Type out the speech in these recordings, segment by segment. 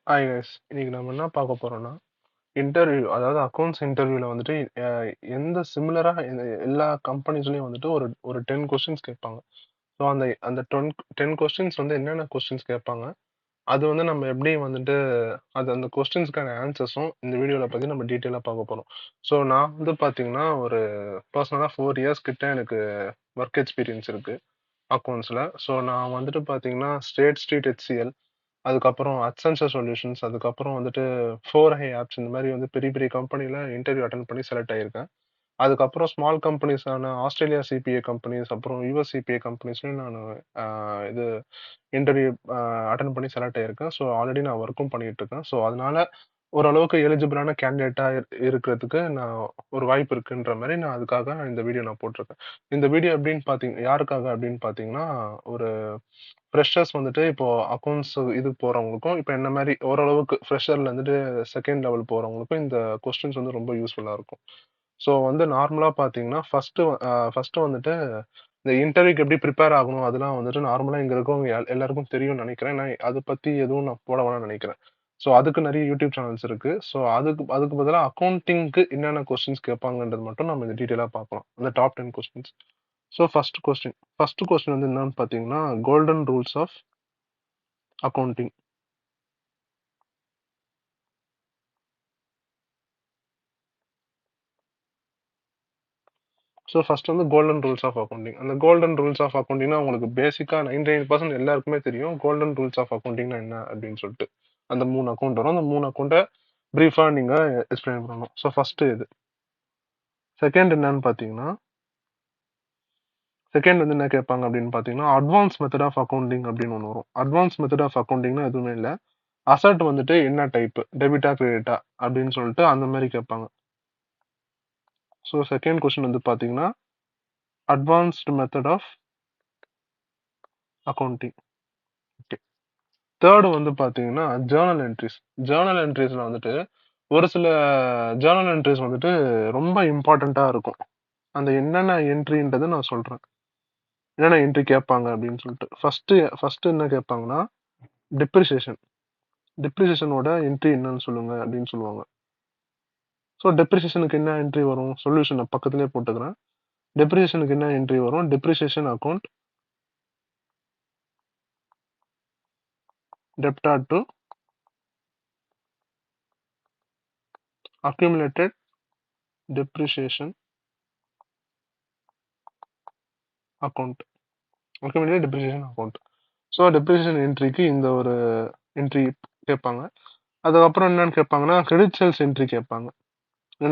Hi guys, இன்னைக்கு நம்ம என்ன பார்க்க போறோம்னா இன்டர்வியூ, அதாவது அக்கௌண்ட்ஸ் இன்டர்வியூல வந்துட்டு எந்த சிமிலரா எல்லா கம்பெனிஸ்லயும் வந்துட்டு ஒரு ஒரு 10 கொஸ்டின்ஸ் கேட்பாங்க. ஸோ அந்த அந்த 10 கொஸ்டின்ஸ் வந்து என்னென்ன கொஸ்டின்ஸ் கேட்பாங்க, அது வந்து நம்ம எப்படி வந்துட்டு அந்த கொஸ்டின்ஸ்க்கான ஆன்சர்ஸும் இந்த வீடியோல பத்தி நம்ம டீட்டெயிலாக பார்க்க போறோம். ஸோ நான் வந்து பார்த்தீங்கன்னா ஒரு பர்சனலாக 4 இயர்ஸ் கிட்ட எனக்கு ஒர்க் எக்ஸ்பீரியன்ஸ் இருக்கு அக்கௌண்ட்ஸ்ல. ஸோ நான் வந்துட்டு பார்த்தீங்கன்னா ஸ்டேட் ஸ்ட்ரீட் HCL, அதுக்கப்புறம் அக்சென்சர் சொல்யூஷன்ஸ், அதுக்கப்புறம் வந்துட்டு 4i ஆப்ஸ், இந்த மாதிரி வந்து பெரிய பெரிய கம்பெனில இன்டர்வியூ அட்டன் பண்ணி செலக்ட் ஆயிருக்கேன். அதுக்கப்புறம் ஸ்மால் கம்பெனிஸான ஆஸ்திரேலியா சிபிஏ கம்பெனிஸ், அப்புறம் யுஎஸ் சிபிஏ கம்பெனிஸ்லையும் நான் இது இன்டர்வியூ அட்டன் பண்ணி செலக்ட் ஆயிருக்கேன். ஸோ ஆல்ரெடி நான் ஒர்க்கும் பண்ணிட்டு இருக்கேன். ஸோ அதனால ஓரளவுக்கு எலிஜிபிளான கேண்டிடேட்டா இருக்கிறதுக்கு நான் ஒரு வாய்ப்பு இருக்குன்ற மாதிரி நான் அதுக்காக இந்த வீடியோ நான் போட்டிருக்கேன். இந்த வீடியோ எப்படின்னு யாருக்காக அப்படின்னு பார்த்தீங்கன்னா, ஒரு ஃப்ரெஷர்ஸ் வந்துட்டு இப்போ அக்கௌண்ட்ஸ் இது போறவங்களுக்கும், இப்போ என்ன மாதிரி ஓரளவுக்கு ஃப்ரெஷர்ல இருந்துட்டு செகண்ட் லெவல் போறவங்களுக்கும் இந்த கொஸ்டின்ஸ் வந்து ரொம்ப யூஸ்ஃபுல்லா இருக்கும். ஸோ வந்து நார்மலா பார்த்தீங்கன்னா ஃபர்ஸ்ட் வந்துட்டு இந்த இன்டர்வியூக்கு எப்படி ப்ரிப்பேர் ஆகணும் அதெல்லாம் வந்துட்டு நார்மலா இங்க இருக்கவங்க எல்லாருக்கும் தெரியும்னு நினைக்கிறேன். நான் அதை பத்தி எதுவும் நான் போட வேணாம்னு நினைக்கிறேன். ஸோ அதுக்கு நிறைய யூடியூப் சேனல்ஸ் இருக்கு. ஸோ அதுக்கு அதுக்கு பதிலாக அக்கௌண்டிங்க்கு என்னென்ன கொஸ்டின்ஸ் கேட்பாங்கன்றது மட்டும் நம்ம இந்த டீட்டெயிலாக பார்க்கலாம். அந்த top 10 questions. So first question வந்து என்னன்னு பார்த்தீங்கன்னா, golden rules of accounting. So first வந்து கோல்டன் ரூல்ஸ் ஆஃப் அக்கௌண்டிங். அந்த கோல்டன் ரூல்ஸ் ஆஃப் அக்கௌண்டிங்னா உங்களுக்கு பேசிக்கா 99% எல்லாருக்குமே தெரியும் கோல்டன் ரூல்ஸ் ஆஃப் அக்கௌண்டிங்னா என்ன அப்படின்னு சொல்லிட்டு. அந்த 3 அக்கௌண்ட் வரும். அந்த 3 அக்கௌண்ட்டை பிரீஃபா நீங்க எக்ஸ்பிளைன் பண்ணணும். ஸோ ஃபர்ஸ்ட் இது. செகண்ட் என்னன்னு பார்த்தீங்கன்னா, செகண்ட் வந்து என்ன கேட்பாங்க அப்படின்னு பார்த்தீங்கன்னா, அட்வான்ஸ் மெத்தட் ஆஃப் அக்கௌண்டிங் அப்படின்னு ஒன்று வரும். அட்வான்ஸ் மெத்தட் ஆஃப் அக்கௌண்டிங்னா எதுவுமே இல்லை, அசட் வந்துட்டு என்ன டைப், டெபிட்டா கிரெடிட்டா அப்படின்னு சொல்லிட்டு அந்த மாதிரி கேட்பாங்க. ஸோ செகண்ட் கொஸ்டின் வந்து பார்த்தீங்கன்னா, advanced method of accounting. Okay. Third வந்து பார்த்தீங்கன்னா, ஜேர்னல் என்ட்ரிஸ். ஜேர்னல் என்ட்ரிஸ்ல வந்துட்டு ஒரு சில ஜேர்னல் என்ட்ரிஸ் வந்துட்டு ரொம்ப இம்பார்ட்டண்ட்டாக இருக்கும். அந்த என்னென்ன என்ட்ரின்றது நான் சொல்கிறேன். என்னென்ன என்ட்ரி கேட்பாங்க அப்படின்னு சொல்லிட்டு. ஃபர்ஸ்ட் என்ன கேட்பாங்கன்னா, டெப்ரிசியேஷன். டெப்ரிசியேஷனோட என்ட்ரி என்னன்னு சொல்லுங்க அப்படின்னு சொல்லுவாங்க. ஸோ டெப்ரிசியேஷனுக்கு என்ன என்ட்ரி வரும்? சொல்யூஷனை பக்கத்துலேயே போட்டுக்கிறேன். டெப்ரிசியேஷனுக்கு என்ன என்ட்ரி வரும்? Depreciation account debtor to accumulated depreciation account. Accumulated depreciation account. So depreciation என்ட்ரிக்கு இந்த ஒரு என்ட்ரி கேட்பாங்க. அதுக்கப்புறம் என்னன்னு கேட்பாங்கன்னா, கிரெடிட் சேல்ஸ் என்ட்ரி கேட்பாங்க.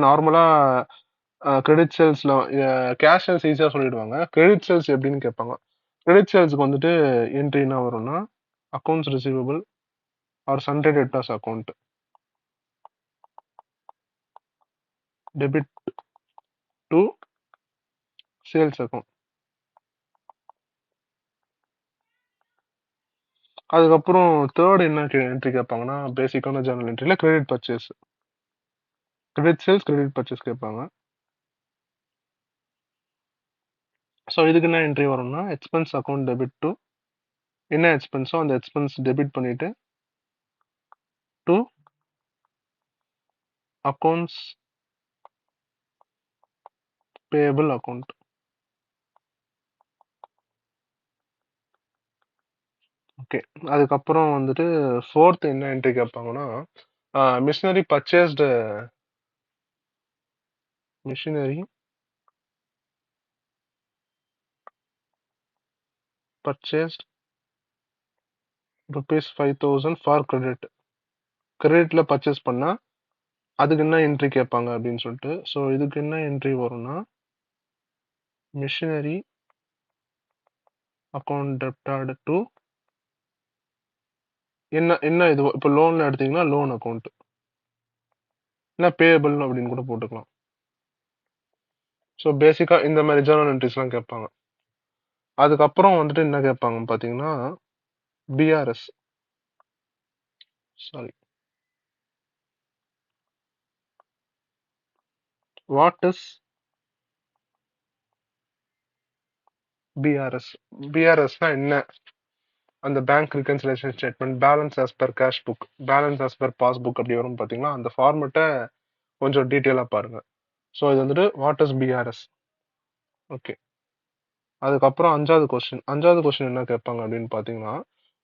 நார்மலாக கிரெடிட் சேல்ஸில் கேஷ் சேல்ஸ் ஈஸியாக சொல்லிடுவாங்க. கிரெடிட் சேல்ஸ் எப்படின்னு கேட்பாங்க. கிரெடிட் சேல்ஸுக்கு வந்துட்டு என்ட்ரி என்ன வரும்னா, accounts receivable or sundry debtors account, debit to sales account. அதுக்கப்புறம் தேர்ட் என்ன என்ட்ரி கேட்பாங்கன்னா, பேசிக்கான ஜேர்னல் என்ட்ரியில் credit purchase, credit sales, credit purchase கேட்பாங்க. ஸோ இதுக்கு என்ன என்ட்ரி வரும்னா, எக்ஸ்பென்ஸ் அக்கௌண்ட் டெபிட் டு, என்ன எக்ஸ்பென்ஸோ அந்த எக்ஸ்பென்ஸ் டெபிட் பண்ணிட்டு to accounts payable account. Okay. அதுக்கப்புறம் வந்துட்டு ஃபோர்த் என்ன என்ட்ரி கேட்பாங்கன்னா, machinery purchased, machinery purchased ₹5,000 for credit. கிரெடிட்ல பர்ச்சேஸ் பண்ணா அதுக்கு என்ன என்ட்ரி கேட்பாங்க அப்படின்னு சொல்லிட்டு. ஸோ இதுக்கு என்ன என்ட்ரி வரும்னா, மிஷினரி அக்கௌண்ட் டெப்டார்டு டு, என்ன என்ன இது இப்போ லோன்ல எடுத்தீங்கன்னா லோன் அக்கௌண்ட், இல்லை பேயபிள் அப்படின்னு கூட போட்டுக்கலாம். ஸோ பேசிக்கா இந்த மாதிரி ஜேர்னல் என்ட்ரிஸ்லாம் கேட்பாங்க. அதுக்கப்புறம் வந்துட்டு என்ன கேட்பாங்க பார்த்தீங்கன்னா, BRS, sorry, what is BRS? பிஆர்எஸ்னா என்ன அந்த bank reconciliation statement, balance as per cash book, balance as per passbook அப்படி வரும் பார்த்தீங்களா, அந்த ஃபார்மெட்டை கொஞ்சம் டீட்டெயிலாக பாருங்க. ஸோ இது வந்துட்டு வாட் இஸ் பிஆர்எஸ். ஓகே. அதுக்கப்புறம் அஞ்சாவது கொஸ்டின் என்ன கேட்பாங்க அப்படின்னு பார்த்தீங்கன்னா,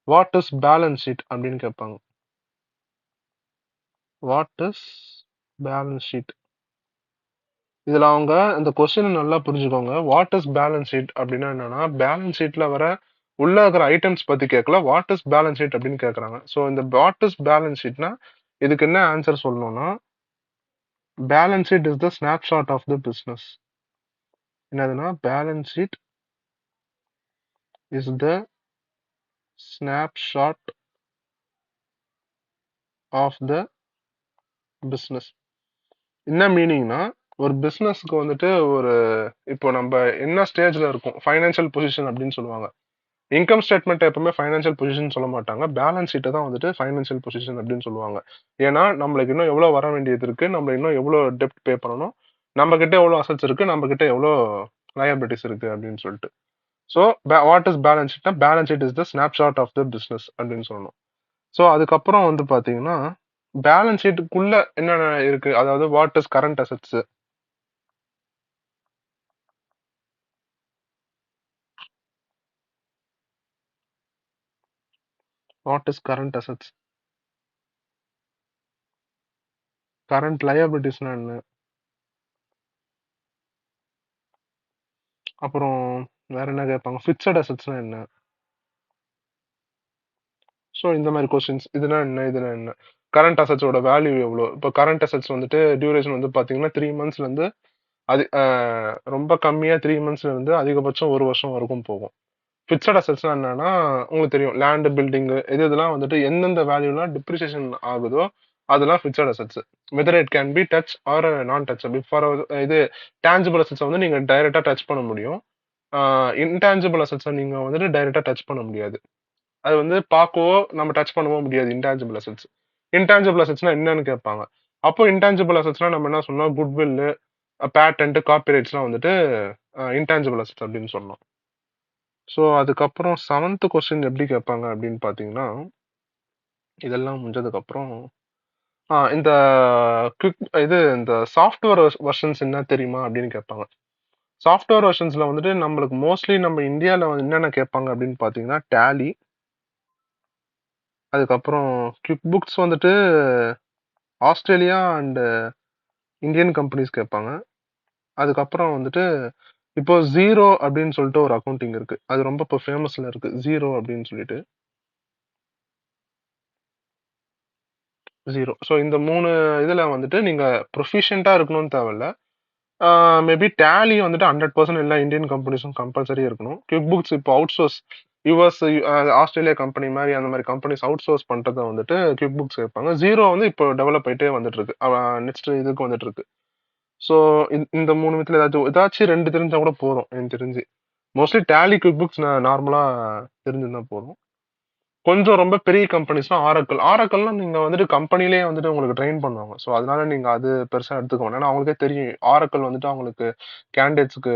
வாட் இஸ் பேலன்ஸ் ஷீட் அப்படின்னு கேட்பாங்க. What is balance sheet. இதுல அவங்க இந்த கொஸ்டின் நல்லா புரிஞ்சுக்கோங்க. வாட் இஸ் பேலன்ஸ் ஷீட் அப்படின்னா என்னன்னா, பேலன்ஸ் ஷீட்ல வர உள்ள இருக்கிற ஐட்டம்ஸ் பத்தி கேட்கல, வாட் இஸ் பேலன்ஸ் ஷீட் அப்படின்னு கேட்கறாங்க. ஸோ இந்த வாட் இஸ் பேலன்ஸ் ஷீட்னா இதுக்கு என்ன ஆன்சர் சொல்லணும்னா, balance sheet is the snapshot of the business. என்னதுன்னா, balance sheet is the snapshot of the business. என்ன மீனிங்னா, ஒரு பிஸ்னஸ்க்கு வந்துட்டு ஒரு இப்போ நம்ம என்ன ஸ்டேஜ்ல இருக்கோம், ஃபைனான்சியல் பொசிஷன் அப்படின்னு சொல்லுவாங்க. இன்கம் ஸ்டேட்மெண்ட் எப்பவுமே ஃபைனான்சியல் பொசிஷன் சொல்ல மாட்டாங்க, பேலன்ஸ் ஷீட்டை தான் வந்துட்டு ஃபைனான்சியல் பொசிஷன் அப்படின்னு சொல்லுவாங்க. ஏன்னா நம்மளுக்கு இன்னும் எவ்வளோ வர வேண்டியது இருக்கு, நம்ம இன்னும் எவ்வளோ டெப்ட் பே பண்ணணும், நம்ம கிட்ட எவ்வளோ அசட்ஸ் இருக்கு, நம்ம கிட்ட எவ்வளோ லயபிலிட்டிஸ் இருக்கு அப்படின்னு சொல்லிட்டு. ஸோ வாட் இஸ் பேலன்ஸ் ஷீட்னா, balance sheet is the snapshot of the business அப்படின்னு சொல்லணும். ஸோ அதுக்கப்புறம் வந்து பாத்தீங்கன்னா, பேலன்ஸ் ஷீட்டுக்குள்ள என்னென்ன இருக்கு, அதாவது what is current assets, what is current assets, current லயபிலிட்டிஸ்னா என்ன, அப்புறம் வேற என்ன கேட்பாங்க, ஃபிக்ஸட் அசட்ஸ்னா என்ன. ஸோ இந்த மாதிரி கொஸ்டின்ஸ், இதுனா என்ன, இதுனா என்ன, கரண்ட் அசட்ஸோட வேல்யூ எவ்வளோ. இப்போ கரண்ட் அசட்ஸ் வந்துட்டு டியூரேஷன் வந்து பார்த்தீங்கன்னா 3 monthsலேருந்து அது ரொம்ப கம்மியாக 3 monthsலேருந்து அதிகபட்சம் 1 வருஷம் வரைக்கும் போகும். ஃபிக்ஸட் அசட்ஸ்னா என்னன்னா, உங்களுக்கு தெரியும், லேண்டு, பில்டிங்கு, இதெல்லாம் வந்துட்டு எந்தெந்த வேல்யூலாம் டிப்ரிசியேஷன் ஆகுதோ அதெல்லாம் fixed assets. Whether it can be touch R நான் டச்சபிள். ஃபார் இது டேஞ்சிபிள் அசட்ஸ் வந்து நீங்கள் டைரெக்டாக டச் பண்ண முடியும், இன்டேஞ்சிபிள் அசட்ஸை நீங்கள் வந்துட்டு டைரெக்டாக டச் பண்ண முடியாது. அது வந்து பார்க்கவோ நம்ம டச் பண்ணவோ முடியாது, இன்டான்ஜிபிள் அசட்ஸ். இன்டான்ஜிபிள் அசட்ஸ்னா என்னன்னு கேட்பாங்க. அப்போ இன்டான்ஜிபிள் அசட்ஸ்னா நம்ம என்ன சொன்னோம், குட்வில், பேட்டன்ட், காப்பிரைட்ஸ்லாம் வந்துட்டு இன்டான்ஜிபிள் அசட்ஸ் அப்படின்னு சொன்னோம். ஸோ அதுக்கப்புறம் 7th கொஸ்டின் எப்படி கேட்பாங்க அப்படின்னு பார்த்தீங்கன்னா, இதெல்லாம் முடிஞ்சதுக்கப்புறம் இந்த இந்த சாஃப்ட்வேர் வெர்ஷன்ஸ் என்ன தெரியுமா அப்படின்னு கேட்பாங்க. சாஃப்ட்வேர் வெர்ஷன்ஸ்ல வந்துட்டு நம்மளுக்கு மோஸ்ட்லி நம்ம இந்தியாவில் என்னென்ன கேட்பாங்க அப்படின்னு பார்த்தீங்கன்னா, டேலி, அதுக்கப்புறம் குவிக் புக்ஸ் வந்துட்டு ஆஸ்திரேலியா அண்ட் இந்தியன் கம்பெனிஸ் கேட்பாங்க. அதுக்கப்புறம் வந்துட்டு இப்போ ஜீரோ அப்படின்னு சொல்லிட்டு ஒரு அக்கௌண்டிங் இருக்கு, அது ரொம்ப இப்போ ஃபேமஸ்ல இருக்கு, ஜீரோ அப்படின்னு சொல்லிட்டு. ஜீரோ. ஸோ இந்த 3 இதுல வந்துட்டு நீங்க ப்ரொஃபிஷியண்டா இருக்கணும்னு தேவையில்ல. மேபி டேலி வந்துட்டு 100% எல்லா இந்தியன் கம்பெனிஸும் கம்பல்சரி இருக்கணும். குவிக் புக்ஸ் இப்போ out source US, Australia company மாதிரி அந்த மாதிரி கம்பெனிஸ் அவுட் சோர்ஸ் பண்றதை வந்துட்டு குவிக் புக்ஸ் கேட்பாங்க. ஜீரோ வந்து இப்போ டெவலப் ஆயிட்டே வந்துட்டு இருக்கு, நெக்ஸ்ட் இதுக்கு வந்துட்டு இருக்கு. ஸோ இந்த 3 விதத்துல ஏதாச்சும் 2 தெரிஞ்சா கூட போதும் எனக்கு தெரிஞ்சு. மோஸ்ட்லி டேலி, குவிக் புக்ஸ் நார்மலா தெரிஞ்சிருந்தா போதும். கொஞ்சம் ரொம்ப பெரிய கம்பெனிஸ்னா ஆரக்கல்லாம் நீங்க வந்துட்டு கம்பெனிலேயே வந்துட்டு உங்களுக்கு ட்ரெயின் பண்ணுவாங்க. ஸோ அதனால நீங்க அது பெருசா எடுத்துக்க வேண்டாம். ஏன்னா அவங்களுக்கே தெரியும் ஆரக்கல் வந்துட்டு அவங்களுக்கு கேண்டிடேட்ஸ்க்கு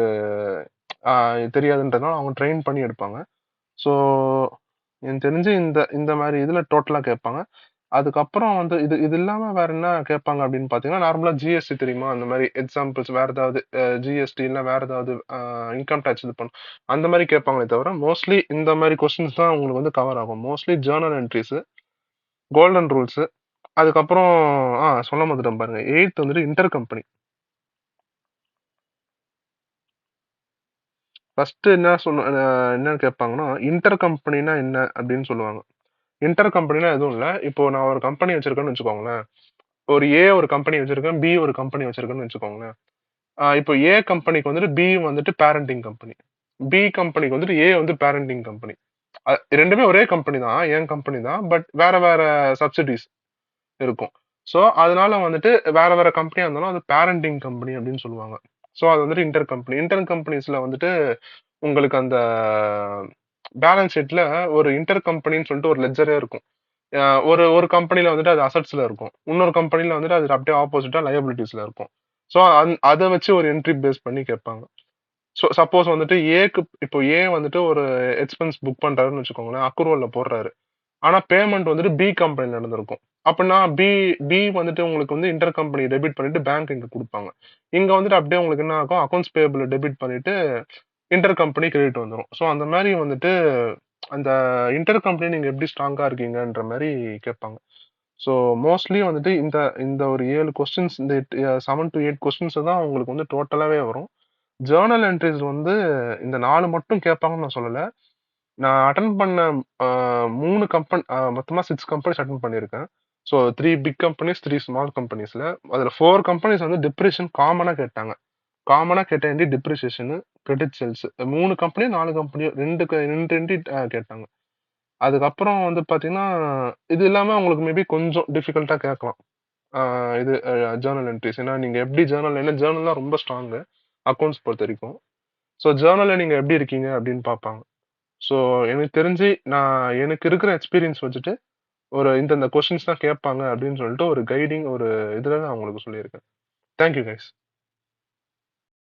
தெரியாதுன்றதுனால அவங்க ட்ரெயின் பண்ணி எடுப்பாங்க. ஸோ எனக்கு தெரிஞ்சு இந்த இந்த மாதிரி இதுல டோட்டலா கேட்பாங்க. அதுக்கப்புறம் வந்து இது இது இல்லாம வேற என்ன கேட்பாங்க அப்படின்னு பாத்தீங்கன்னா, நார்மலா ஜிஎஸ்டி தெரியுமா, அந்த மாதிரி எக்ஸாம்பிள்ஸ் வேற ஏதாவது ஜிஎஸ்டி இல்ல வேற ஏதாவது இன்கம் டேக்ஸ் இது பண்ணும் அந்த மாதிரி கேட்பாங்களே தவிர, மோஸ்ட்லி இந்த மாதிரி கொஸ்டின்ஸ் தான் உங்களுக்கு வந்து கவர் ஆகும். Mostly Journal entries, golden rules, அதுக்கப்புறம் சொல்ல மாட்டேன் பாருங்க, 8th வந்துட்டு இன்டர் கம்பெனி. ஃபர்ஸ்ட் என்ன என்னன்னு கேட்பாங்கன்னா, இன்டர் கம்பெனினா என்ன அப்படின்னு சொல்லுவாங்க. இன்டர் கம்பெனினா எதுவும் இல்ல, இப்போ நான் ஒரு கம்பெனி வச்சிருக்கேன்னு வச்சுக்கோங்களேன். ஒரு கம்பெனி வச்சிருக்கேன், பி ஒரு கம்பெனி வச்சிருக்கேன்னு வச்சுக்கோங்களேன். இப்போ ஏ கம்பெனிக்கு வந்துட்டு பி வந்துட்டு பேரண்டிங் கம்பெனி, பி கம்பெனிக்கு வந்துட்டு ஏ வந்து பேரண்டிங் கம்பெனி. ரெண்டுமே ஒரே கம்பெனி தான், என் கம்பெனி தான், பட் வேற வேற சப்சிடிஸ் இருக்கும். ஸோ அதனால வந்துட்டு வேற வேற கம்பெனியா இருந்தாலும் அது பேரண்டிங் கம்பெனி அப்படின்னு சொல்லுவாங்க. ஸோ அது வந்துட்டு இன்டர் கம்பெனிஸ்ல வந்துட்டு உங்களுக்கு அந்த பேலன்ஸ் ஷீட்ல ஒரு இன்டர் கம்பெனின்னு சொல்லிட்டு ஒரு லெட்ஜரே இருக்கும். ஒரு ஒரு கம்பெனில வந்துட்டு அது அசட்ஸ்ல இருக்கும், இன்னொரு கம்பெனில வந்துட்டு அது அப்படியே ஆப்போசிட்டா லயபிலிட்டிஸ்ல இருக்கும். ஸோ அதை வச்சு ஒரு என்ட்ரி பேஸ் பண்ணி கேட்பாங்க. சப்போஸ் வந்துட்டு இப்போ ஏ வந்துட்டு ஒரு எக்ஸ்பென்ஸ் புக் பண்றாருன்னு வச்சுக்கோங்களேன், அக்ரூவல்ல போடுறாரு. ஆனா பேமெண்ட் வந்துட்டு பி கம்பெனில நடந்திருக்கும். அப்பன்னா பி பி வந்துட்டு உங்களுக்கு வந்து இன்டர் கம்பெனி டெபிட் பண்ணிட்டு பேங்க் இங்க குடுப்பாங்க. இங்க வந்துட்டு அப்படியே உங்களுக்கு என்ன ஆகும், அக்கவுண்ட்ஸ் பேயபிள் டெபிட் பண்ணிட்டு இன்டர் கம்பெனி கிரெடிட் வந்துரும். ஸோ அந்த மாரி வந்துட்டு அந்த இன்டர் கம்பெனி நீங்க எப்படி ஸ்ட்ராங்கா இருக்கீங்கன்ற மாரி கேட்பாங்க. ஸோ மோஸ்ட்லி வந்துட்டு இந்த இந்த ஒரு 7 கொஸ்டின்ஸ் இந்த 7 டூ 8 கொஸ்டின்ஸ் தான் உங்களுக்கு வந்து டோட்டலாவே வரும். ஜர்னல் என்ட்ரீஸ் வந்து இந்த 4 மட்டும் கேட்பாங்கன்னு நான் சொல்லல. நான் அட்டெண்ட் பண்ண 3 கம்பெனி மொத்தமா 6 கம்பெனிஸ் அட்டெண்ட் பண்ணியிருக்கேன். ஸோ 3 பிக் கம்பெனிஸ், 3 ஸ்மால் கம்பெனிஸ்ல. அதுல 4 கம்பெனிஸ் வந்து டிப்ரிஷியேஷன் காமனா கேட்டாங்க. காமனா கேட்ட என்ட்ரி டிப்ரிசியேஷன், கிரெடிட் சேல்ஸ். 3 கம்பெனியோ 4 கம்பெனியோ 2 என்ட்ரி கேட்டாங்க. அதுக்கப்புறம் வந்து பாத்தீங்கன்னா, இது இல்லாம உங்களுக்கு மேபி கொஞ்சம் டிஃபிகல்ட்டா கேட்கலாம். இது ஜர்னல் என்ட்ரிஸ். ஏன்னா நீங்க எப்படி ஏன்னா ஜர்னல்லாம் ரொம்ப ஸ்ட்ராங்கு அக்கவுண்ட்ஸ் பொறுத்தவரைக்கும். ஸோ ஜர்னல்ல நீங்க எப்படி இருக்கீங்க அப்படின்னு பார்ப்பாங்க. ஸோ எனக்கு தெரிஞ்சு எனக்கு இருக்கிற எக்ஸ்பீரியன்ஸ் வச்சுட்டு இந்தந்த கொஸ்டின்ஸ் தான் கேட்பாங்க அப்படின்னு சொல்லிட்டு ஒரு கைடிங் ஒரு இதுல நான் உங்களுக்கு சொல்லியிருக்கேன். Thank you guys.